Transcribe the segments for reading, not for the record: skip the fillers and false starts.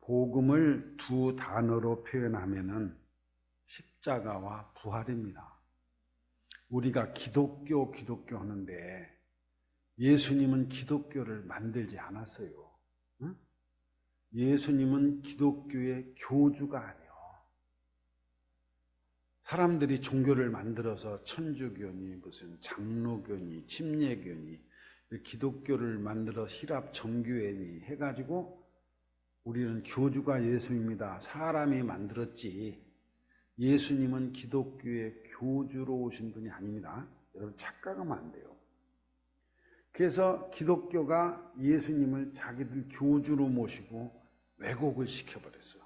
복음을 두 단어로 표현하면은 십자가와 부활입니다. 우리가 기독교 하는데 예수님은 기독교를 만들지 않았어요. 응? 예수님은 기독교의 교주가 아니에요. 사람들이 종교를 만들어서 천주교니 무슨 장로교니 침례교니 기독교를 만들어 히랍 정교회니 해가지고 우리는 교주가 예수입니다. 사람이 만들었지 예수님은 기독교의 교주로 오신 분이 아닙니다. 여러분 착각하면 안 돼요. 그래서 기독교가 예수님을 자기들 교주로 모시고 왜곡을 시켜버렸어요.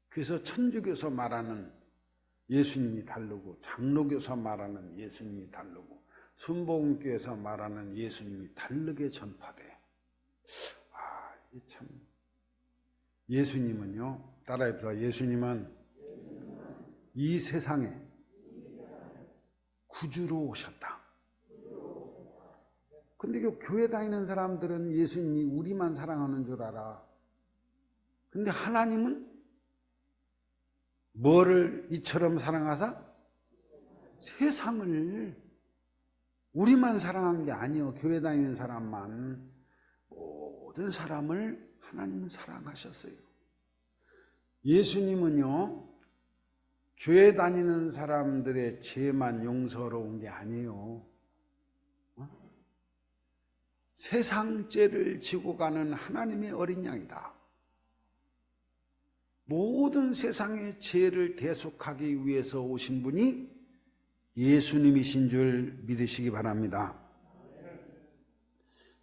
그래서 천주교에서 말하는 예수님이 다르고 장로교에서 말하는 예수님이 다르고 순복음교에서 말하는 예수님이 다르게 전파돼. 이 참 예수님은요, 따라해보세요. 예수님은 이 세상에 구주로 오셨다. 근데 교회 다니는 사람들은 예수님이 우리만 사랑하는 줄 알아. 근데 하나님은 뭐를 이처럼 사랑하사? 세상을. 우리만 사랑한 게 아니에요. 교회 다니는 사람만. 모든 사람을 하나님은 사랑하셨어요. 예수님은요, 교회 다니는 사람들의 죄만 용서로 온 게 아니에요. 세상 죄를 지고 가는 하나님의 어린 양이다. 모든 세상의 죄를 대속하기 위해서 오신 분이 예수님이신 줄 믿으시기 바랍니다.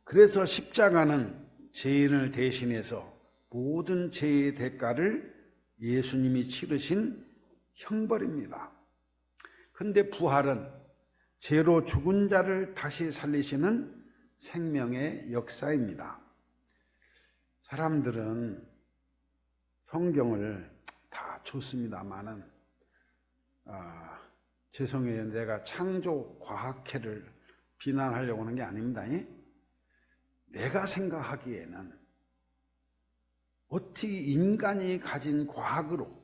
그래서 십자가는 죄인을 대신해서 모든 죄의 대가를 예수님이 치르신 형벌입니다. 그런데 부활은 죄로 죽은 자를 다시 살리시는 생명의 역사입니다. 사람들은 성경을 다 좋습니다만은 죄송해요. 내가 창조과학회를 비난하려고 하는 게 아닙니다. 내가 생각하기에는 어떻게 인간이 가진 과학으로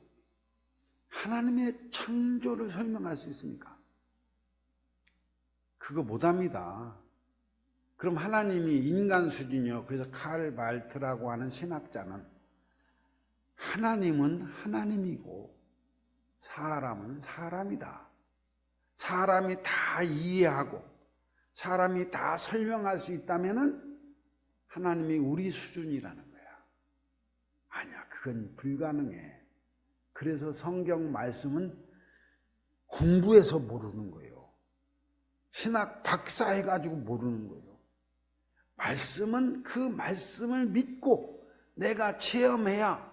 하나님의 창조를 설명할 수 있습니까? 그거 못합니다. 그럼 하나님이 인간 수준이요. 그래서 칼 말트라고 하는 신학자는 하나님은 하나님이고 사람은 사람이다. 사람이 다 이해하고 사람이 다 설명할 수 있다면은 하나님이 우리 수준이라는 거야. 아니야, 그건 불가능해. 그래서 성경 말씀은 공부해서 모르는 거예요. 신학 박사 해가지고 모르는 거예요. 말씀은 그 말씀을 믿고 내가 체험해야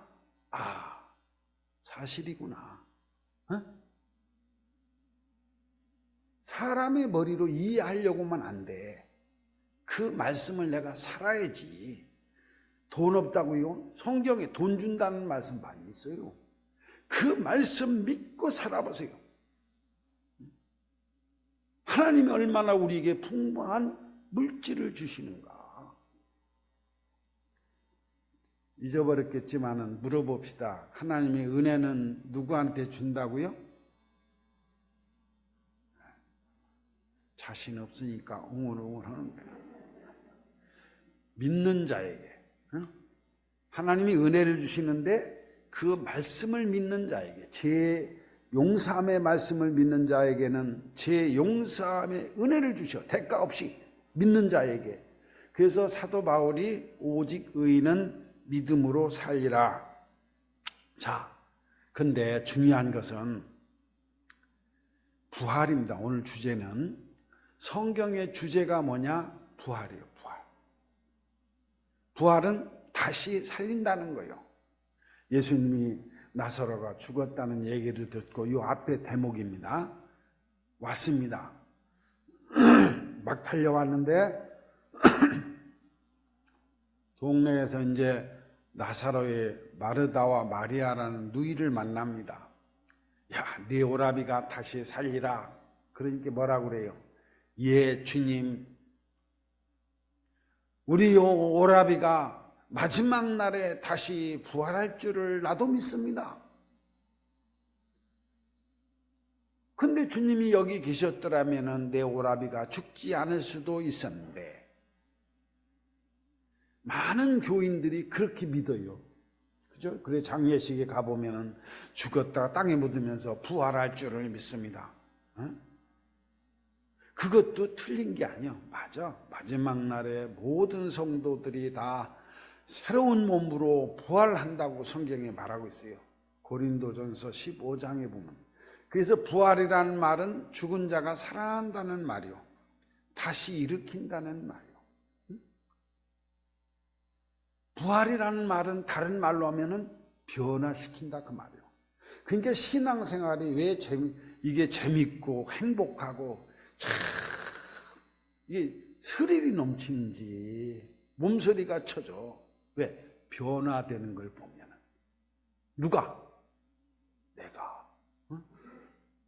사실이구나. 사람의 머리로 이해하려고만 안 돼. 그 말씀을 내가 살아야지. 돈 없다고요? 성경에 돈 준다는 말씀 많이 있어요. 그 말씀 믿고 살아보세요. 하나님이 얼마나 우리에게 풍부한 물질을 주시는가. 잊어버렸겠지만은 물어봅시다. 하나님의 은혜는 누구한테 준다고요? 자신 없으니까 웅얼웅얼 하는 거예요. 믿는 자에게. 하나님이 은혜를 주시는데 그 말씀을 믿는 자에게, 제 용서함의 말씀을 믿는 자에게는 제 용서함의 은혜를 주셔. 대가 없이 믿는 자에게. 그래서 사도 바울이 오직 의인은 믿음으로 살리라. 자, 근데 중요한 것은 부활입니다. 오늘 주제는 성경의 주제가 뭐냐? 부활이에요. 부활. 부활은 다시 살린다는 거예요. 예수님이 나사로가 죽었다는 얘기를 듣고 이 앞에 대목입니다. 왔습니다. 막 달려왔는데 동네에서 이제 나사로의 마르다와 마리아라는 누이를 만납니다. 야, 네 오라비가 다시 살리라. 그러니까 뭐라고 그래요? 예, 주님. 우리 오라비가 마지막 날에 다시 부활할 줄을 나도 믿습니다. 근데 주님이 여기 계셨더라면 내 오라비가 죽지 않을 수도 있었는데, 많은 교인들이 그렇게 믿어요. 그죠? 그래 장례식에 가보면은 죽었다가 땅에 묻으면서 부활할 줄을 믿습니다. 어? 그것도 틀린 게 아니야. 맞아. 마지막 날에 모든 성도들이 다 새로운 몸으로 부활한다고 성경에 말하고 있어요. 고린도전서 15장에 보면. 그래서 부활이라는 말은 죽은 자가 살아난다는 말이요, 다시 일으킨다는 말이요. 부활이라는 말은 다른 말로 하면은 변화시킨다 그 말이요. 그러니까 신앙생활이 왜 이게 재밌고 행복하고 참 이게 스릴이 넘치는지 몸소리가 쳐져. 왜? 변화되는 걸 보면은. 누가? 내가.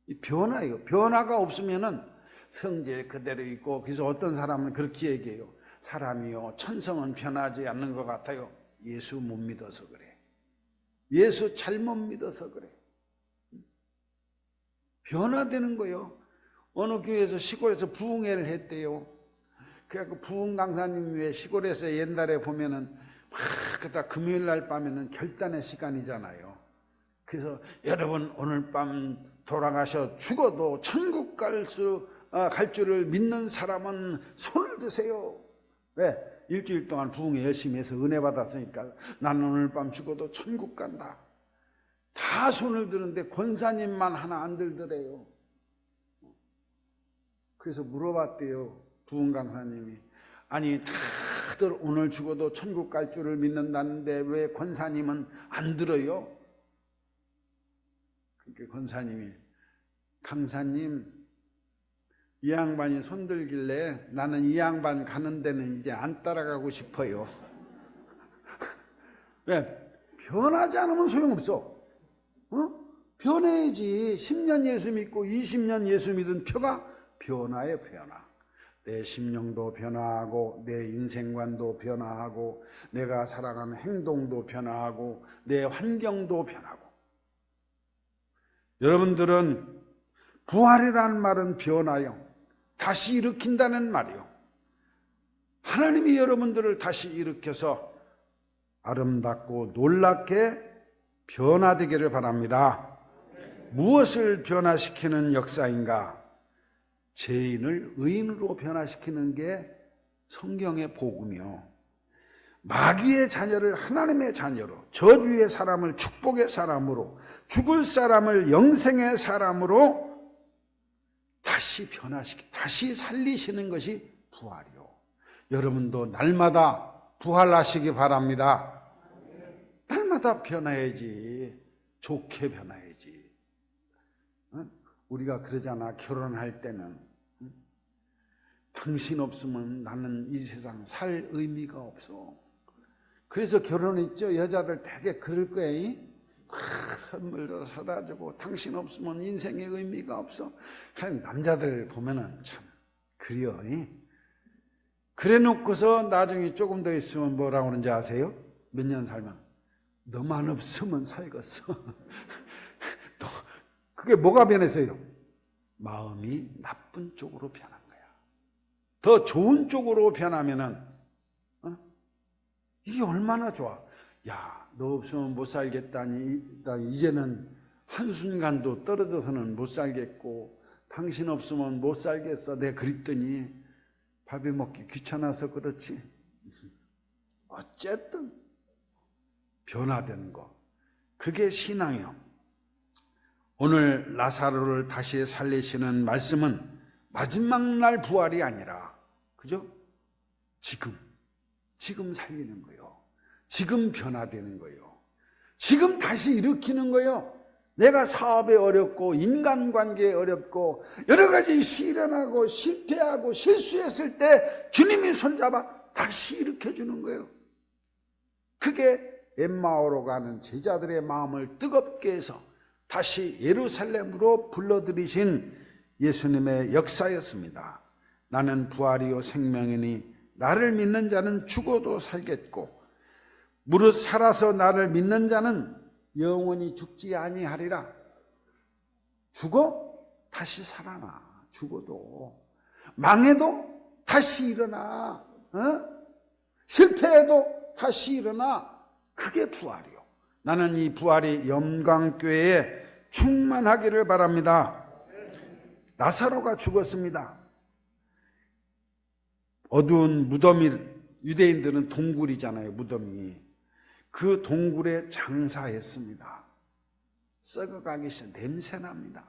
이 변화예요. 변화가 없으면은 성질 그대로 있고, 그래서 어떤 사람은 그렇게 얘기해요. 사람이요, 천성은 변하지 않는 것 같아요. 예수 못 믿어서 그래. 예수 잘못 믿어서 그래. 변화되는 거예요. 어느 교회에서 시골에서 부흥회를 했대요. 그래갖고 부흥 강사님 외에 시골에서 옛날에 보면은 막 그다 금요일 날 밤에는 결단의 시간이잖아요. 그래서 여러분 오늘 밤 돌아가셔 죽어도 천국 갈 줄을 믿는 사람은 손을 드세요. 왜? 일주일 동안 부흥회 열심히 해서 은혜 받았으니까 나는 오늘 밤 죽어도 천국 간다. 다 손을 드는데 권사님만 하나 안 들더래요. 그래서 물어봤대요, 부흥 강사님이. 아니 다들 오늘 죽어도 천국 갈 줄을 믿는다는데 왜 권사님은 안 들어요? 그러니까 권사님이, 강사님, 이 양반이 손들길래 나는 이 양반 가는 데는 이제 안 따라가고 싶어요. 왜? 변하지 않으면 소용없어. 어? 변해야지. 10년 예수 믿고 20년 예수 믿은 표가 변화예요, 변화. 내 심령도 변화하고, 내 인생관도 변화하고, 내가 살아가는 행동도 변화하고, 내 환경도 변하고. 여러분들은 부활이라는 말은 변화요, 다시 일으킨다는 말이요. 하나님이 여러분들을 다시 일으켜서 아름답고 놀랍게 변화되기를 바랍니다. 무엇을 변화시키는 역사인가? 죄인을 의인으로 변화시키는 게 성경의 복음이요, 마귀의 자녀를 하나님의 자녀로, 저주의 사람을 축복의 사람으로, 죽을 사람을 영생의 사람으로 다시 다시 살리시는 것이 부활이요. 여러분도 날마다 부활하시기 바랍니다. 날마다 변해야지. 좋게 변해야지. 우리가 그러잖아, 결혼할 때는. 당신 없으면 나는 이 세상 살 의미가 없어. 그래서 결혼했죠. 여자들 되게 그럴 거예요. 선물도 사다 주고, 당신 없으면 인생의 의미가 없어. 남자들 보면은 참 그래요. 그래 놓고서 나중에 조금 더 있으면 뭐라고 그러는지 아세요? 몇 년 살면 너만 없으면 살겠어. 또 그게 뭐가 변했어요? 마음이 나쁜 쪽으로 변한 거야. 더 좋은 쪽으로 변하면은 이게 얼마나 좋아. 야, 너 없으면 못 살겠다니, 나 이제는 한순간도 떨어져서는 못 살겠고, 당신 없으면 못 살겠어. 내가 그랬더니 밥이 먹기 귀찮아서 그렇지. 어쨌든 변화되는 거, 그게 신앙이요. 오늘 라사로를 다시 살리시는 말씀은 마지막 날 부활이 아니라, 그죠? 지금 살리는 거예요. 지금 변화되는 거예요. 지금 다시 일으키는 거예요. 내가 사업에 어렵고, 인간관계에 어렵고, 여러 가지 시련하고 실패하고 실수했을 때 주님이 손잡아 다시 일으켜주는 거예요. 그게 엠마오로 가는 제자들의 마음을 뜨겁게 해서 다시 예루살렘으로 불러들이신 예수님의 역사였습니다. 나는 부활이요 생명이니 나를 믿는 자는 죽어도 살겠고 무릇 살아서 나를 믿는 자는 영원히 죽지 아니하리라. 죽어 다시 살아나. 죽어도 망해도 다시 일어나. 실패해도 다시 일어나. 그게 부활이요. 나는 이 부활이 영광교회에 충만하기를 바랍니다. 나사로가 죽었습니다. 어두운 무덤이, 유대인들은 동굴이잖아요. 무덤이. 그 동굴에 장사했습니다. 썩어가기 시작. 냄새납니다.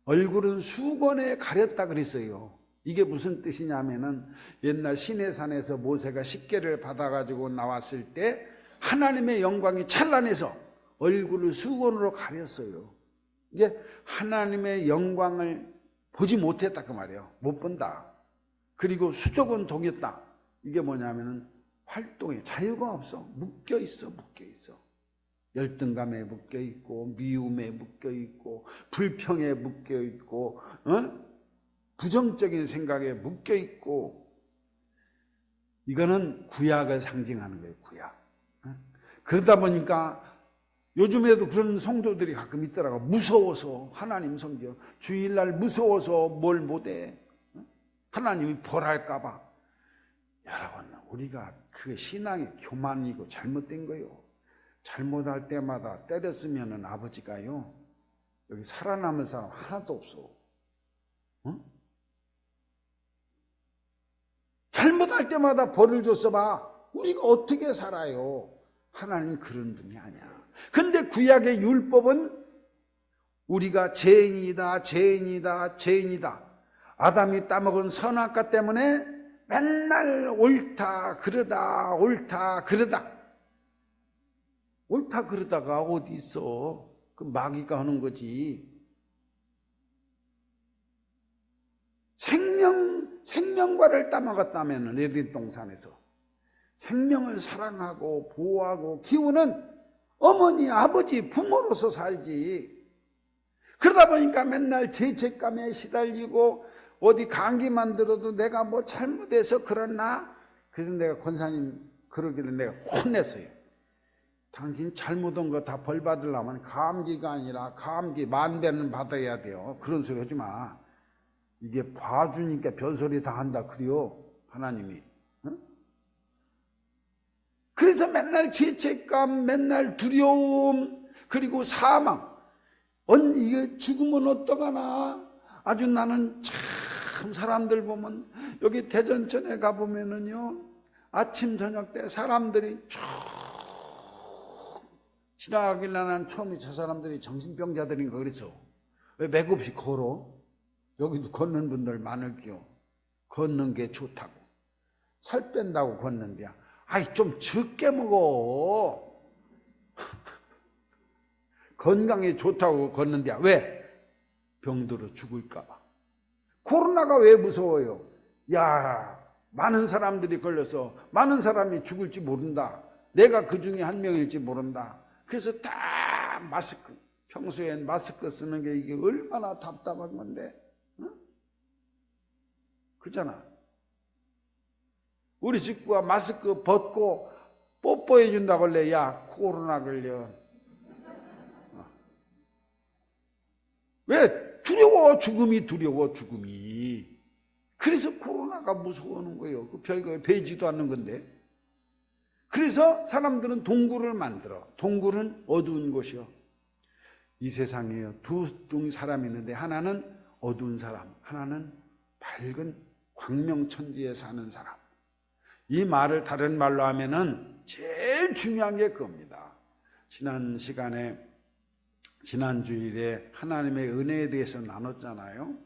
얼굴은 수건에 가렸다 그랬어요. 이게 무슨 뜻이냐면은 옛날 시내산에서 모세가 십계를 받아가지고 나왔을 때 하나님의 영광이 찬란해서 얼굴을 수건으로 가렸어요. 이게 하나님의 영광을 보지 못했다 그 말이에요. 못 본다. 그리고 수족은 동였다. 이게 뭐냐면은 활동에 자유가 없어. 묶여 있어. 열등감에 묶여 있고, 미움에 묶여 있고, 불평에 묶여 있고, 부정적인 생각에 묶여 있고. 이거는 구약을 상징하는 거예요. 구약. 그러다 보니까 요즘에도 그런 성도들이 가끔 있더라고. 무서워서 하나님 섬겨. 주일날 무서워서 뭘 못해. 하나님이 벌할까 봐. 여러분, 우리가 그 신앙이 교만이고 잘못된 거예요. 잘못할 때마다 때렸으면 아버지가요, 여기 살아남은 사람 하나도 없어. 잘못할 때마다 벌을 줬어 봐. 우리가 어떻게 살아요? 하나님 그런 분이 아니야. 근데 구약의 율법은 우리가 죄인이다. 아담이 따먹은 선악과 때문에 맨날 옳다 그러다. 옳다 그러다가 어디 있어? 그 마귀가 하는 거지. 생명과를 따먹었다면 에덴 동산에서 생명을 사랑하고 보호하고 키우는 어머니, 아버지, 부모로서 살지. 그러다 보니까 맨날 죄책감에 시달리고 어디 감기만 들어도 내가 뭐 잘못해서 그랬나? 그래서 내가 권사님 그러길래 내가 혼냈어요. 당신 잘못한 거 다 벌 받으려면 감기가 아니라 감기 만배는 받아야 돼요. 그런 소리 하지 마. 이게 봐주니까 별소리 다 한다 그래요, 하나님이. 그래서 맨날 죄책감, 맨날 두려움, 그리고 사망. 이게 죽으면 어떡하나? 아주 나는 참 사람들 보면 여기 대전천에 가보면은요, 아침 저녁 때 사람들이 쭉 지나가길래 난 처음에 저 사람들이 정신병자들인가 그랬어. 왜 맥없이 걸어? 여기도 걷는 분들 많을게요. 걷는 게 좋다고. 살 뺀다고 걷는데야. 아이, 좀 적게 먹어. 건강에 좋다고 걷는데야. 왜? 병들어 죽을까봐. 코로나가 왜 무서워요? 야, 많은 사람들이 걸려서 많은 사람이 죽을지 모른다. 내가 그 중에 한 명일지 모른다. 그래서 다 마스크. 평소엔 마스크 쓰는 게 이게 얼마나 답답한 건데. 응? 그렇잖아. 우리 식구가 마스크 벗고 뽀뽀해 준다고 할래. 야, 코로나 걸려. 왜? 두려워. 죽음이 두려워. 죽음이. 그래서 코로나가 무서워하는 거예요. 그 별거 배지도 않는 건데. 그래서 사람들은 동굴을 만들어. 동굴은 어두운 곳이요. 이 세상에요, 두 종의 사람이 있는데 하나는 어두운 사람, 하나는 밝은 광명천지에 사는 사람. 이 말을 다른 말로 하면은 제일 중요한 게 그겁니다. 지난 시간에, 지난 주일에 하나님의 은혜에 대해서 나눴잖아요.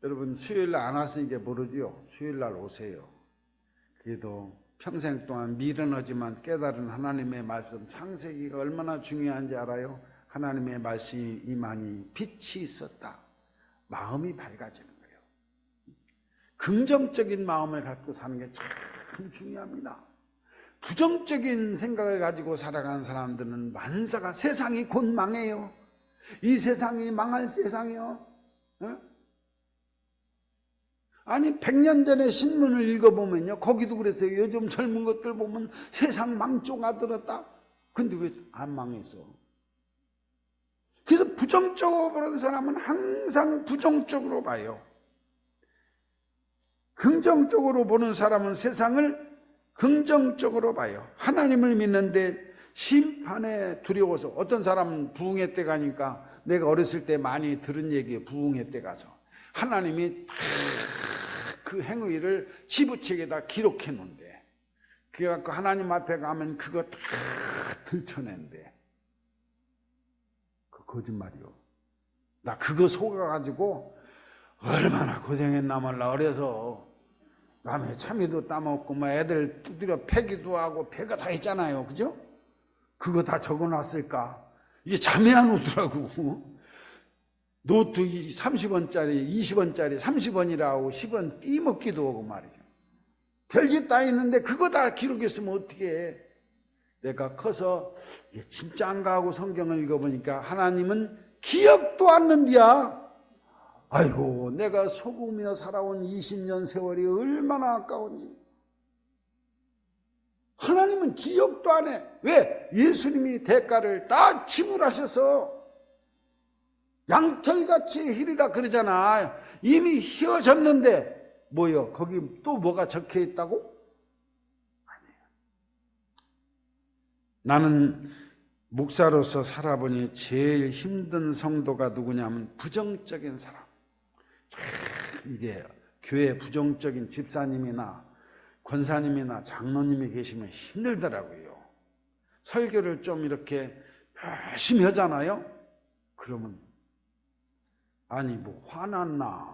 여러분 수요일날 안 왔으니까 모르지요. 수요일날 오세요. 그래도 평생 동안 미련하지만 깨달은 하나님의 말씀, 창세기가 얼마나 중요한지 알아요? 하나님의 말씀이 임하니 빛이 있었다. 마음이 밝아지는 거예요. 긍정적인 마음을 갖고 사는 게 참 중요합니다. 부정적인 생각을 가지고 살아가는 사람들은 만사가, 세상이 곧 망해요. 이 세상이 망할 세상이요. 아니 100년 전에 신문을 읽어보면요, 거기도 그랬어요. 요즘 젊은 것들 보면 세상 망조가 들었다. 근데 왜 안 망했어? 그래서 부정적으로 보는 사람은 항상 부정적으로 봐요. 긍정적으로 보는 사람은 세상을 긍정적으로 봐요. 하나님을 믿는데 심판에 두려워서, 어떤 사람은 부흥회 때 가니까, 내가 어렸을 때 많이 들은 얘기예요. 부흥회 때 가서 하나님이 다 그 행위를 지부책에다 기록해 놓은대. 그래갖고 하나님 앞에 가면 그거 다 들춰낸대. 그 거짓말이요. 나 그거 속아가지고 얼마나 고생했나 몰라. 어려서 남의 참이도 따먹고 뭐 애들 두드려 패기도 하고 배가 다 있잖아요. 그죠? 그거 다 적어놨을까? 이게 잠이 안 오더라고. 노트 30원짜리 20원짜리 30원이라고 10원 띠먹기도 하고 말이죠. 별짓 다 있는데 그거 다 기록했으면 어떻게 해. 내가 커서 진짜 안 가고 성경을 읽어보니까 하나님은 기억도 않는디야. 아이고, 내가 속으며 살아온 20년 세월이 얼마나 아까우니. 하나님은 기억도 안 해. 왜? 예수님이 대가를 다 지불하셔서 양털같이 희리라 그러잖아. 이미 휘어졌는데 뭐요? 거기 또 뭐가 적혀 있다고? 아니에요. 나는 목사로서 살아보니 제일 힘든 성도가 누구냐면 부정적인 사람. 이게 교회 부정적인 집사님이나 권사님이나 장로님이 계시면 힘들더라고요. 설교를 좀 이렇게 열심히 하잖아요. 그러면 아니 뭐 화났나,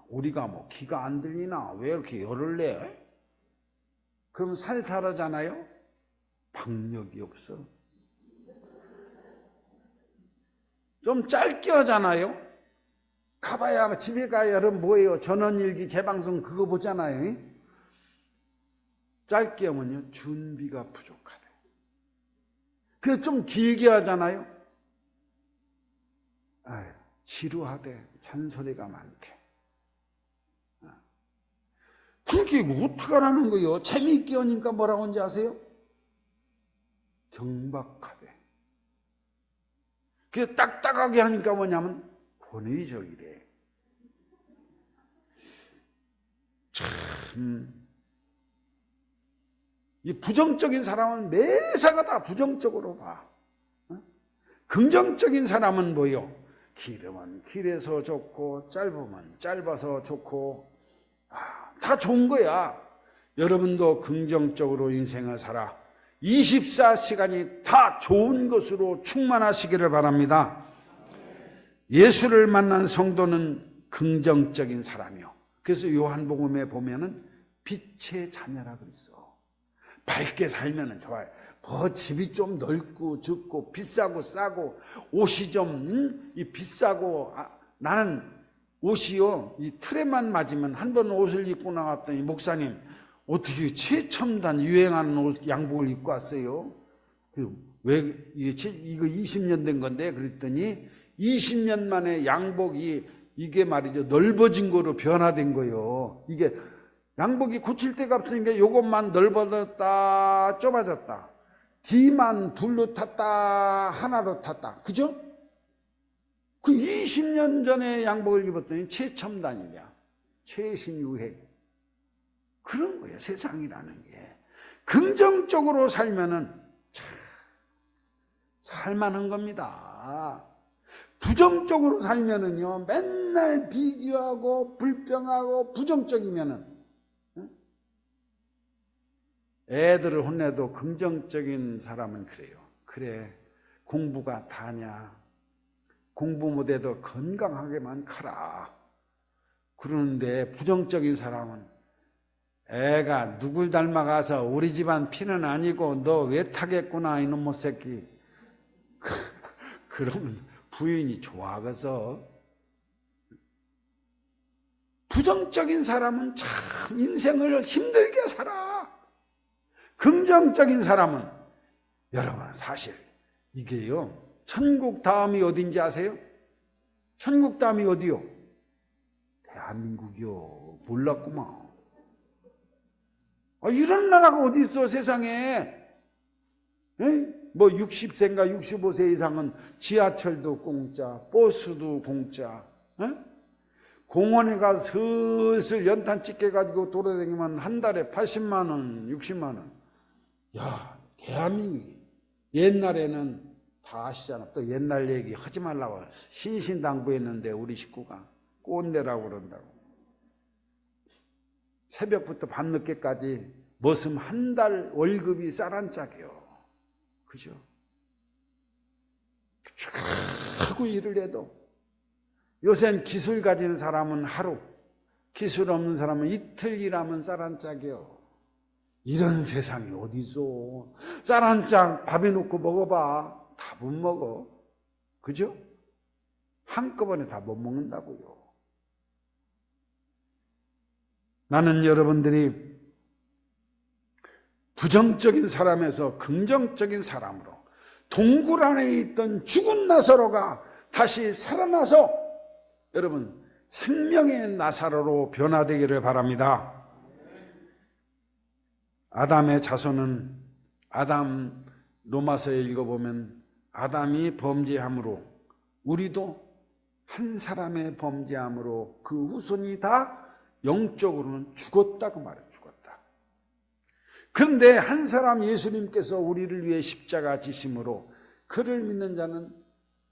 우리가 뭐 귀가 안 들리나, 왜 이렇게 열을 내? 그럼 살살하잖아요. 박력이 없어. 좀 짧게 하잖아요. 가봐야 집에 가야 여러분 뭐예요? 전원일기 재방송 그거 보잖아요. 짧게 하면요 준비가 부족하대. 그래서 좀 길게 하잖아요. 아유, 지루하대. 잔소리가 많대. 그게 어떡하라는 거예요? 재미있게 하니까 뭐라고 하는지 아세요? 경박하대. 그래서 딱딱하게 하니까 뭐냐면 권위적이래. 참, 이 부정적인 사람은 매사가 다 부정적으로 봐. 긍정적인 사람은 뭐요? 길으면 길에서 좋고 짧으면 짧아서 좋고 다 좋은 거야. 여러분도 긍정적으로 인생을 살아 24시간이 다 좋은 것으로 충만하시기를 바랍니다. 예수를 만난 성도는 긍정적인 사람이요. 그래서 요한복음에 보면은 빛의 자녀라 그랬어. 밝게 살면은 좋아요. 뭐 집이 좀 넓고 좁고 비싸고 싸고 옷이 좀 비싸고 나는 옷이요 이 틀에만 맞으면 한 번 옷을 입고 나갔더니 목사님 어떻게 최첨단 유행하는 옷 양복을 입고 왔어요? 왜 이거 20년 된 건데 그랬더니 20년 만에 양복이 이게 말이죠 넓어진 거로 변화된 거예요. 이게 양복이 고칠 데가 없으니까 요것만 넓어졌다 좁아졌다. D만 둘로 탔다 하나로 탔다. 그죠? 그 20년 전에 양복을 입었더니 최첨단이냐 최신 유행. 그런 거예요 세상이라는 게. 긍정적으로 살면은 참 살만한 겁니다. 부정적으로 살면은요 맨날 비교하고 불평하고 부정적이면은 애들을 혼내도 긍정적인 사람은 그래요. 그래 공부가 다냐, 공부 못해도 건강하게만 가라. 그러는데 부정적인 사람은 애가 누굴 닮아가서 우리 집안 피는 아니고 너 왜 타겠구나 이놈의 새끼. 그러면 부인이 좋아하겠어. 부정적인 사람은 참 인생을 힘들게 살아. 긍정적인 사람은 여러분 사실 이게요 천국 다음이 어딘지 아세요? 천국 다음이 어디요? 대한민국이요. 몰랐구만. 이런 나라가 어디 있어 세상에. 뭐 60세인가 65세 이상은 지하철도 공짜, 버스도 공짜. 공원에 가 슬슬 연탄 찍게 가지고 돌아다니면 한 달에 80만 원, 60만 원. 야, 대한민국이. 옛날에는 다 아시잖아. 또 옛날 얘기 하지 말라고 신신당부했는데 우리 식구가 꼰대라고 그런다고. 새벽부터 밤늦게까지 머슴 한 달 월급이 쌀 한 짝이요. 그죠? 쭉 하고 일을 해도 요새는 기술 가진 사람은 하루, 기술 없는 사람은 이틀 일하면 쌀 한 짝이요. 이런 세상이 어디서 쌀 한 짝 밥에 넣고 먹어봐. 다 못 먹어. 그죠? 한꺼번에 다 못 먹는다고요. 나는 여러분들이 부정적인 사람에서 긍정적인 사람으로 동굴 안에 있던 죽은 나사로가 다시 살아나서 여러분 생명의 나사로로 변화되기를 바랍니다. 아담의 자손은 아담 로마서에 읽어보면 아담이 범죄함으로 우리도 한 사람의 범죄함으로 그 후손이 다 영적으로는 죽었다고 말해요. 죽었다. 그런데 한 사람 예수님께서 우리를 위해 십자가 지심으로 그를 믿는 자는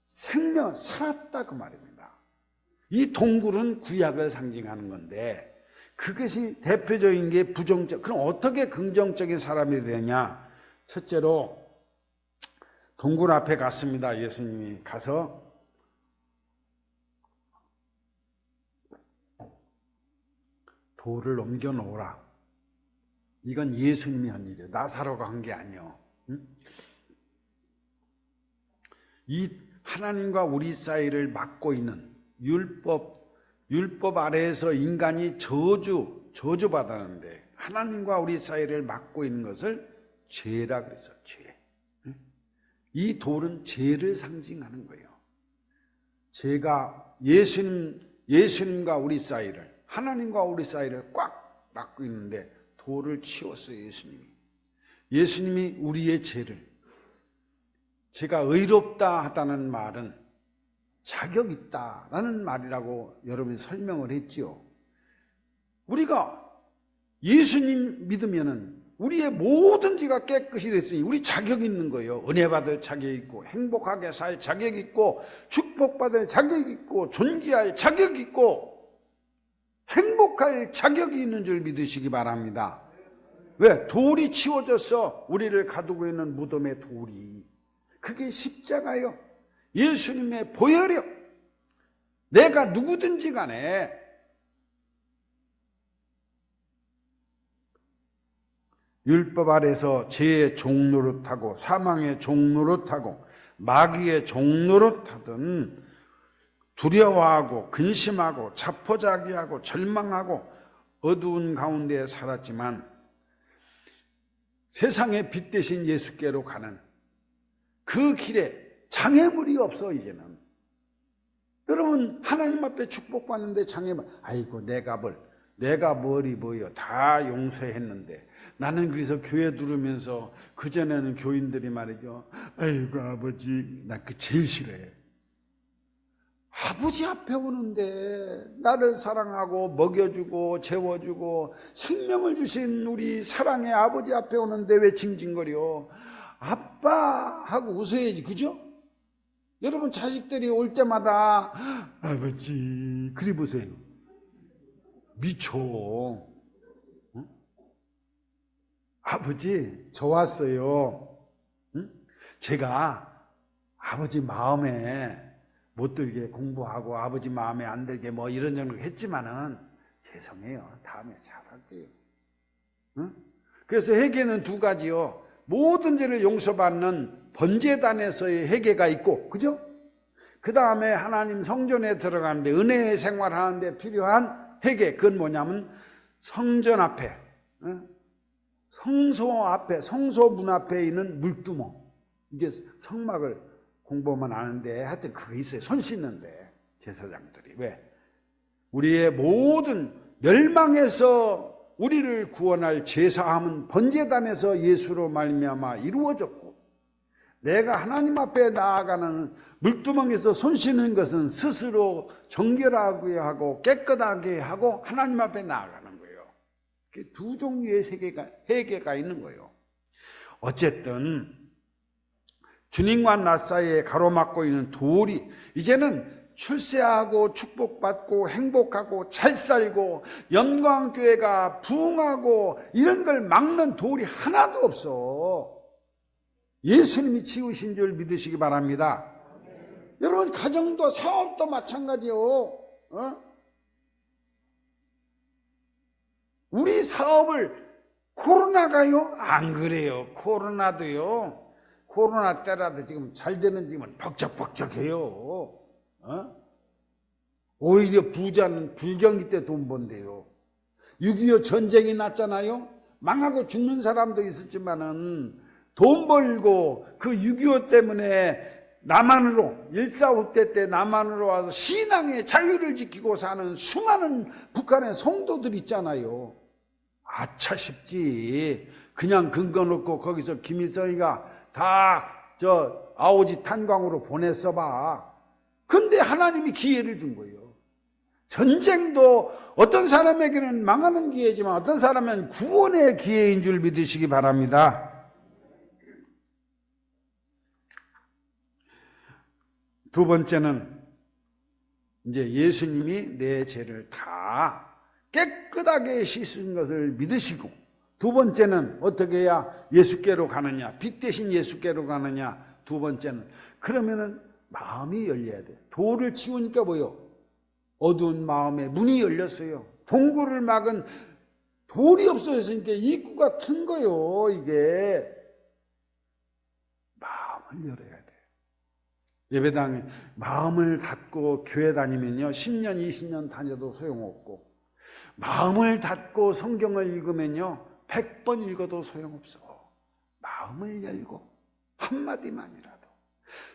생명 살았다 그 말입니다. 이 동굴은 구약을 상징하는 건데 그것이 대표적인 게 부정적. 그럼 어떻게 긍정적인 사람이 되냐? 첫째로 동굴 앞에 갔습니다. 예수님이 가서 돌을 넘겨 놓으라. 이건 예수님이 한 일이에요. 나사로가 한 게 아니에요. 이 하나님과 우리 사이를 막고 있는 율법 아래에서 인간이 저주받았는데 하나님과 우리 사이를 막고 있는 것을 죄라 그랬어요. 죄. 이 돌은 죄를 상징하는 거예요. 죄가 예수님과 우리 사이를, 하나님과 우리 사이를 꽉 막고 있는데 돌을 치웠어요. 예수님이 우리의 죄를, 제가 의롭다 하다는 말은 자격 있다라는 말이라고 여러분이 설명을 했지요. 우리가 예수님 믿으면은 우리의 모든 죄가 깨끗이 됐으니 우리 자격 있는 거예요. 은혜 받을 자격 있고 행복하게 살 자격 있고 축복받을 자격 있고 존귀할 자격 있고 행복할 자격이 있는 줄 믿으시기 바랍니다. 왜? 돌이 치워져서 우리를 가두고 있는 무덤의 돌이, 그게 십자가요. 예수님의 보혈이요. 내가 누구든지 간에 율법 아래서 죄의 종노릇하고 사망의 종노릇하고 마귀의 종노릇하든 두려워하고 근심하고 자포자기하고 절망하고 어두운 가운데 살았지만 세상의 빛 대신 예수께로 가는 그 길에 장애물이 없어. 이제는 여러분 하나님 앞에 축복받는데 장애물, 아이고 내가 뭘 입어요. 다 용서했는데. 나는 그래서 교회 들으면서 그전에는 교인들이 말이죠, 아이고 아버지 나 그 제일 싫어해. 아버지 앞에 오는데 나를 사랑하고 먹여주고 재워주고 생명을 주신 우리 사랑의 아버지 앞에 오는데 왜 징징거려. 아빠 하고 웃어야지. 그죠? 여러분 자식들이 올 때마다 아버지 그리 보세요. 미쳐. 응? 아버지 저 왔어요. 응? 제가 아버지 마음에 못 들게 공부하고 아버지 마음에 안 들게 뭐 이런저런 했지만은 죄송해요. 다음에 잘할게요. 응? 그래서 회개는 두 가지요. 모든 죄를 용서받는 번제단에서의 회개가 있고, 그죠? 그 다음에 하나님 성전에 들어가는데 은혜의 생활하는데 필요한 회개. 그건 뭐냐면 성전 앞에, 성소 앞에, 성소문 앞에 있는 물두멍. 이게 성막을 공부하면 아는데 하여튼 그거 있어요. 손 씻는데 제사장들이. 왜? 우리의 모든 멸망에서 우리를 구원할 제사함은 번제단에서 예수로 말미암아 이루어졌고, 내가 하나님 앞에 나아가는 물두멍에서 손 씻는 것은 스스로 정결하게 하고 깨끗하게 하고 하나님 앞에 나아가는 거예요. 두 종류의 회개가 있는 거예요. 어쨌든 주님과 나 사이에 가로막고 있는 돌이 이제는 출세하고 축복받고 행복하고 잘 살고 영광교회가 부흥하고 이런 걸 막는 돌이 하나도 없어. 예수님이 치우신 줄 믿으시기 바랍니다. 여러분, 가정도 사업도 마찬가지요. 우리 사업을 코로나가요? 안 그래요. 코로나도요. 코로나 때라도 지금 잘 되는 집은 벅적벅적해요. 오히려 부자는 불경기 때 돈 번대요. 6.25 전쟁이 났잖아요. 망하고 죽는 사람도 있었지만은 돈 벌고 그 6.25 때문에 남한으로 1.4 때 남한으로 와서 신앙의 자유를 지키고 사는 수많은 북한의 성도들 있잖아요. 아차 싶지. 그냥 근거 놓고 거기서 김일성이가 다 아오지 탄광으로 보냈어 봐. 근데 하나님이 기회를 준 거예요. 전쟁도 어떤 사람에게는 망하는 기회지만 어떤 사람은 구원의 기회인 줄 믿으시기 바랍니다. 두 번째는 이제 예수님이 내 죄를 다 깨끗하게 씻은 것을 믿으시고, 두 번째는 어떻게 해야 예수께로 가느냐, 빛 대신 예수께로 가느냐. 두 번째는 그러면은 마음이 열려야 돼. 돌을 치우니까 뭐요? 어두운 마음에 문이 열렸어요. 동굴을 막은 돌이 없어졌으니까 입구가 튼 거요. 이게 마음을 열어야 돼. 예배당에 마음을 닫고 교회 다니면요 10년 20년 다녀도 소용없고, 마음을 닫고 성경을 읽으면요 100번 읽어도 소용없어. 마음을 열고 한마디만이라도.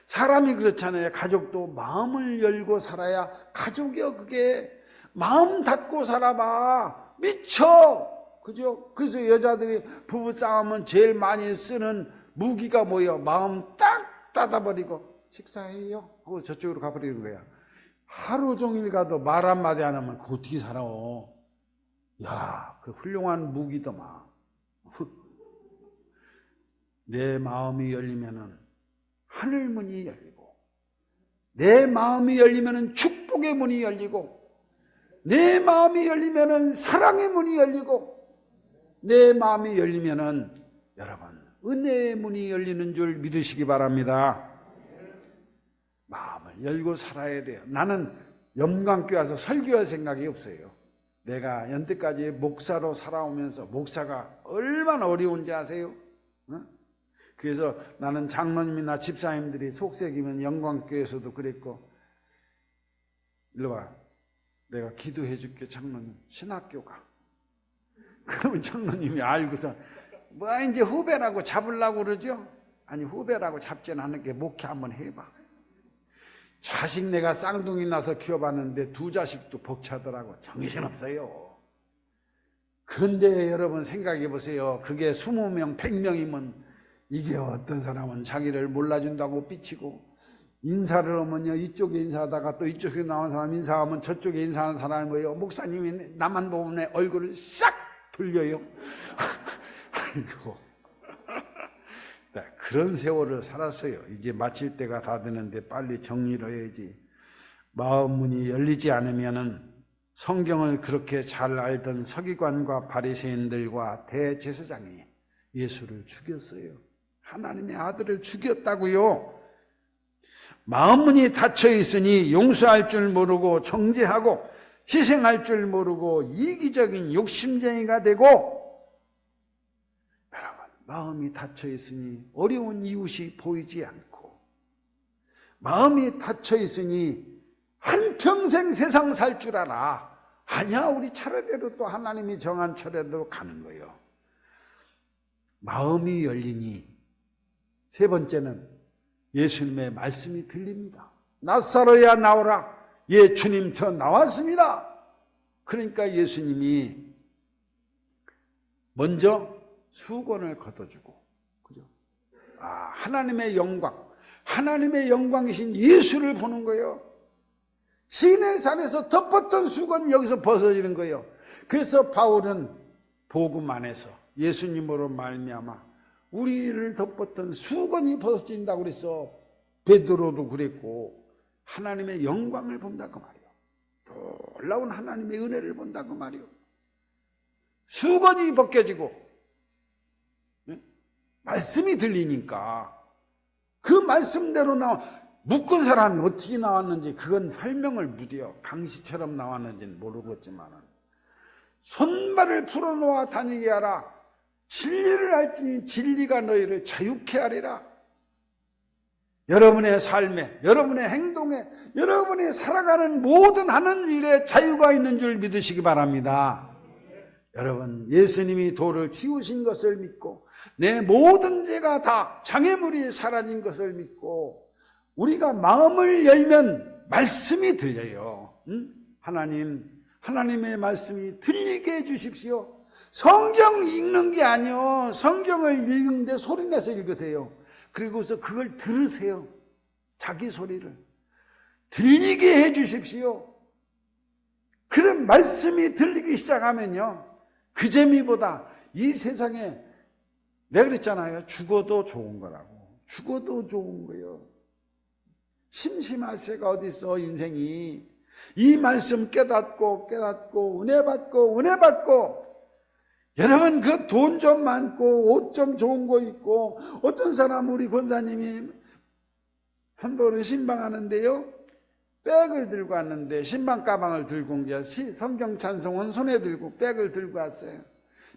사람이 그렇잖아요. 가족도 마음을 열고 살아야 가족이요. 그게 마음 닫고 살아봐 미쳐. 그죠? 그래서 여자들이 부부싸움은 제일 많이 쓰는 무기가 뭐예요? 마음 딱 닫아버리고 식사해요 하고 저쪽으로 가버리는 거야. 하루 종일 가도 말 한마디 안 하면 그거 어떻게 살아? 야, 그 훌륭한 무기더만. 내 마음이 열리면은 하늘 문이 열리고, 내 마음이 열리면은 축복의 문이 열리고, 내 마음이 열리면은 사랑의 문이 열리고, 내 마음이 열리면은 여러분 은혜의 문이 열리는 줄 믿으시기 바랍니다. 마음을 열고 살아야 돼요. 나는 영광교회 와서 설교할 생각이 없어요. 내가 연때까지 목사로 살아오면서 목사가 얼마나 어려운지 아세요? 그래서 나는 장로님이나 집사님들이 속색이면 영광교회에서도 그랬고, 일로 와, 내가 기도해 줄게. 장로님 신학교가. 그러면 장로님이 알고서 뭐 이제 후배라고 잡으려고 그러죠? 아니, 후배라고 잡지는 않은 게 목회 한번 해봐. 자식 내가 쌍둥이 나서 키워봤는데 두 자식도 벅차더라고. 정신없어요. 그런데 여러분 생각해 보세요. 그게 20명 100명이면 이게 어떤 사람은 자기를 몰라준다고 삐치고, 인사를 하면요 이쪽에 인사하다가 또 이쪽에 나온 사람 인사하면 저쪽에 인사하는 사람이 뭐예요? 목사님이 나만 보면 내 얼굴을 싹 돌려요. 아이고. 그런 세월을 살았어요. 이제 마칠 때가 다 되는데 빨리 정리를 해야지. 마음 문이 열리지 않으면은 성경을 그렇게 잘 알던 서기관과 바리새인들과 대제사장이 예수를 죽였어요. 하나님의 아들을 죽였다고요. 마음 문이 닫혀 있으니 용서할 줄 모르고 정죄하고 희생할 줄 모르고 이기적인 욕심쟁이가 되고, 마음이 닫혀 있으니 어려운 이웃이 보이지 않고, 마음이 닫혀 있으니 한평생 세상 살 줄 알아. 아니야, 우리 차례대로 또 하나님이 정한 차례대로 가는 거예요. 마음이 열리니 세 번째는 예수님의 말씀이 들립니다. 나사로야 나오라. 예, 주님 저 나왔습니다. 그러니까 예수님이 먼저 수건을 걷어주고, 그죠? 하나님의 영광이신 예수를 보는 거예요. 시내산에서 덮었던 수건이 여기서 벗어지는 거예요. 그래서 바울은 복음 안에서 예수님으로 말미암아 우리를 덮었던 수건이 벗어진다고 그랬어. 베드로도 그랬고, 하나님의 영광을 본다고 말이요. 놀라운 하나님의 은혜를 본다고 말이요. 수건이 벗겨지고, 말씀이 들리니까 그 말씀대로 묶은 사람이 어떻게 나왔는지 그건 설명을 무디요. 강시처럼 나왔는지는 모르겠지만, 손발을 풀어놓아 다니게 하라. 진리를 알지니 진리가 너희를 자유케 하리라. 여러분의 삶에, 여러분의 행동에, 여러분이 살아가는 모든 하는 일에 자유가 있는 줄 믿으시기 바랍니다. 여러분, 예수님이 돌을 치우신 것을 믿고 내 모든 죄가 다 장애물이 사라진 것을 믿고 우리가 마음을 열면 말씀이 들려요. 하나님의 말씀이 들리게 해주십시오. 성경 읽는 게 아니요, 성경을 읽는데 소리내서 읽으세요. 그리고서 그걸 들으세요. 자기 소리를 들리게 해주십시오. 그런 말씀이 들리기 시작하면요, 그 재미보다 이 세상에, 내가 그랬잖아요, 죽어도 좋은 거라고. 죽어도 좋은 거예요. 심심할 새가 어디 있어. 인생이 이 말씀 깨닫고 은혜 받고 여러분, 그 돈 좀 많고 옷 좀 좋은 거 있고, 어떤 사람, 우리 권사님이 한 번은 신방하는데요, 백을 들고 왔는데, 신방 가방을 들고 온 게, 성경 찬송은 손에 들고 백을 들고 왔어요.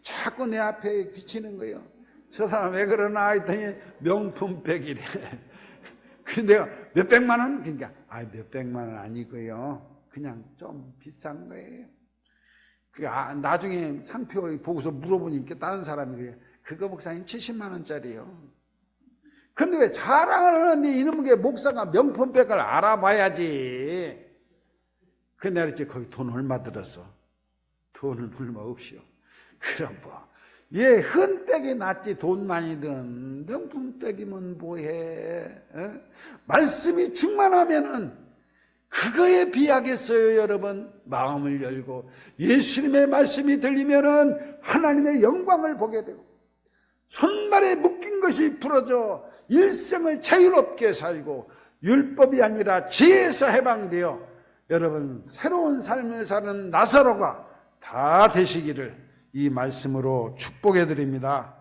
자꾸 내 앞에 비치는 거예요. 저 사람 왜 그러나 했더니 명품 백이래. 근데 내가 몇백만 원? 그러니까 몇백만 원 아니고요, 그냥 좀 비싼 거예요. 나중에 상표 보고서 물어보니까 다른 사람이 그래요. 그거 목사님 70만 원짜리요. 근데 왜 자랑을 하는데 이놈의 목사가 명품백을 알아봐야지. 근데 내가 그랬지, 거기 돈 얼마 들었어? 돈은 얼마 없이요. 그럼 얘 흔백이 낫지 돈 많이 든 명품백이면 뭐해. 말씀이 충만하면은 그거에 비하겠어요. 여러분, 마음을 열고 예수님의 말씀이 들리면은 하나님의 영광을 보게 되고, 손발에 묶인 것이 풀어져 일생을 자유롭게 살고, 율법이 아니라 지혜에서 해방되어 여러분 새로운 삶을 사는 나사로가 다 되시기를 이 말씀으로 축복해 드립니다.